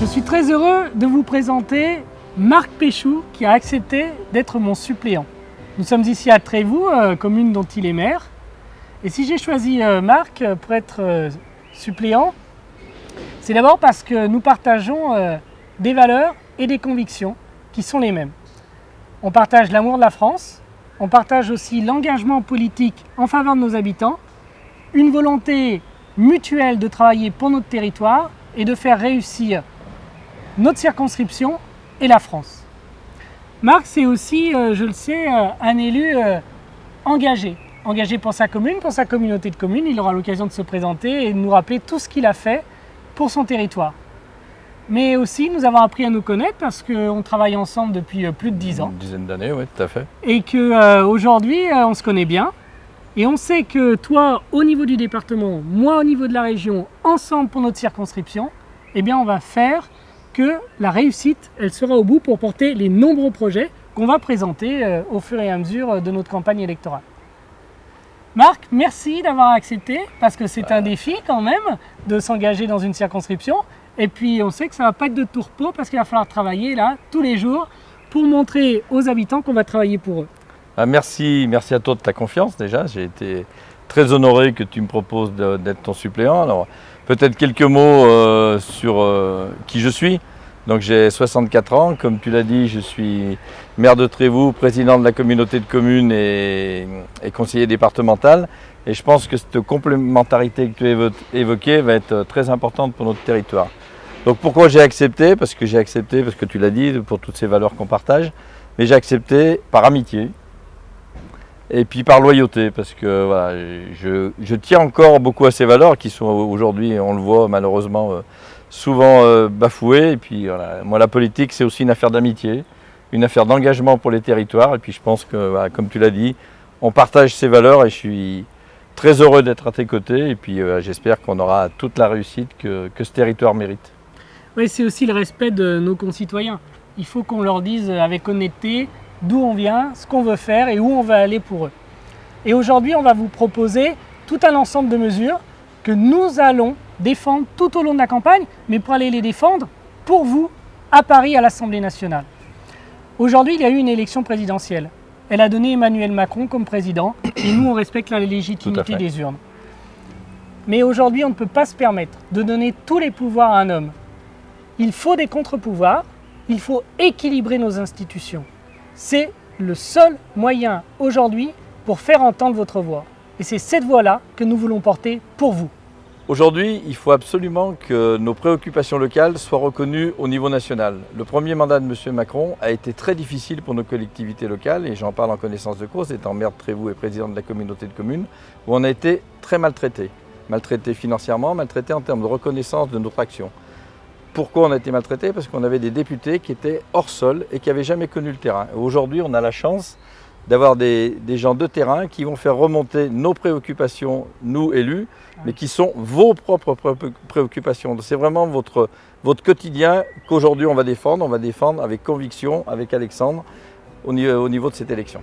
Je suis très heureux de vous présenter Marc Péchou qui a accepté d'être mon suppléant. Nous sommes ici à Trévoux, commune dont il est maire. Et si j'ai choisi Marc pour être suppléant, c'est d'abord parce que nous partageons des valeurs et des convictions qui sont les mêmes. On partage l'amour de la France, on partage aussi l'engagement politique en faveur de nos habitants, une volonté mutuelle de travailler pour notre territoire et de faire réussir notre circonscription et la France. Marc, c'est aussi, je le sais, un élu engagé pour sa commune, pour sa communauté de communes. Il aura l'occasion de se présenter et de nous rappeler tout ce qu'il a fait pour son territoire. Mais aussi, nous avons appris à nous connaître parce qu'on travaille ensemble depuis plus de 10 ans. Une dizaine d'années, oui, tout à fait. Et qu'aujourd'hui, on se connaît bien. Et on sait que toi, au niveau du département, moi au niveau de la région, ensemble pour notre circonscription, eh bien, on va faire que la réussite, elle sera au bout pour porter les nombreux projets qu'on va présenter au fur et à mesure de notre campagne électorale. Marc, merci d'avoir accepté, parce que c'est un défi quand même de s'engager dans une circonscription. Et puis on sait que ça ne va pas être de tout repos, parce qu'il va falloir travailler là, tous les jours, pour montrer aux habitants qu'on va travailler pour eux. Merci à toi de ta confiance déjà. J'ai été très honoré que tu me proposes d'être ton suppléant. Alors peut-être quelques mots sur qui je suis. Donc j'ai 64 ans, comme tu l'as dit, je suis maire de Trévoux, président de la communauté de communes et conseiller départemental. Et je pense que cette complémentarité que tu as évoquée va être très importante pour notre territoire. Donc pourquoi j'ai accepté? Parce que tu l'as dit, pour toutes ces valeurs qu'on partage, mais j'ai accepté par amitié et puis par loyauté, parce que voilà, je tiens encore beaucoup à ces valeurs qui sont aujourd'hui, on le voit malheureusement, souvent bafouées. Et puis voilà, moi la politique c'est aussi une affaire d'amitié, une affaire d'engagement pour les territoires. Et puis je pense que, voilà, comme tu l'as dit, on partage ces valeurs et je suis très heureux d'être à tes côtés. Et puis j'espère qu'on aura toute la réussite que ce territoire mérite. Oui, c'est aussi le respect de nos concitoyens. Il faut qu'on leur dise avec honnêteté d'où on vient, ce qu'on veut faire et où on va aller pour eux. Et aujourd'hui, on va vous proposer tout un ensemble de mesures que nous allons défendre tout au long de la campagne, mais pour aller les défendre pour vous à Paris, à l'Assemblée nationale. Aujourd'hui, il y a eu une élection présidentielle. Elle a donné Emmanuel Macron comme président et nous, on respecte la légitimité des urnes. Mais aujourd'hui, on ne peut pas se permettre de donner tous les pouvoirs à un homme. Il faut des contre-pouvoirs, il faut équilibrer nos institutions. C'est le seul moyen aujourd'hui pour faire entendre votre voix. Et c'est cette voix-là que nous voulons porter pour vous. Aujourd'hui, il faut absolument que nos préoccupations locales soient reconnues au niveau national. Le premier mandat de M. Macron a été très difficile pour nos collectivités locales, et j'en parle en connaissance de cause, étant maire de Trévoux et président de la communauté de communes, où on a été très maltraités. Maltraités financièrement, maltraités en termes de reconnaissance de notre action. Pourquoi on a été maltraités? Parce qu'on avait des députés qui étaient hors sol et qui n'avaient jamais connu le terrain. Aujourd'hui, on a la chance d'avoir des gens de terrain qui vont faire remonter nos préoccupations, nous élus, mais qui sont vos propres préoccupations. C'est vraiment votre quotidien qu'aujourd'hui on va défendre avec conviction avec Alexandre au niveau de cette élection.